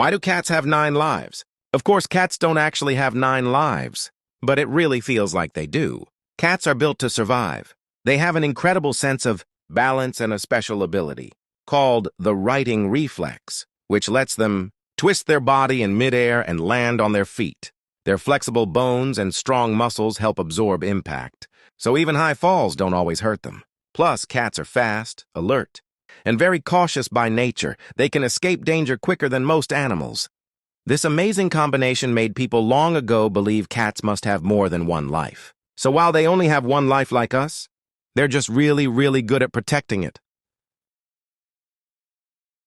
Why do cats have 9 lives? Of course, cats don't actually have 9 lives, but it really feels like they do. Cats are built to survive. They have an incredible sense of balance and a special ability, called the righting reflex, which lets them twist their body in midair and land on their feet. Their flexible bones and strong muscles help absorb impact, so even high falls don't always hurt them. Plus, cats are fast, alert, and very cautious by nature. They can escape danger quicker than most animals. This amazing combination made people long ago believe cats must have more than one life. So while they only have one life like us, they're just really, really good at protecting it.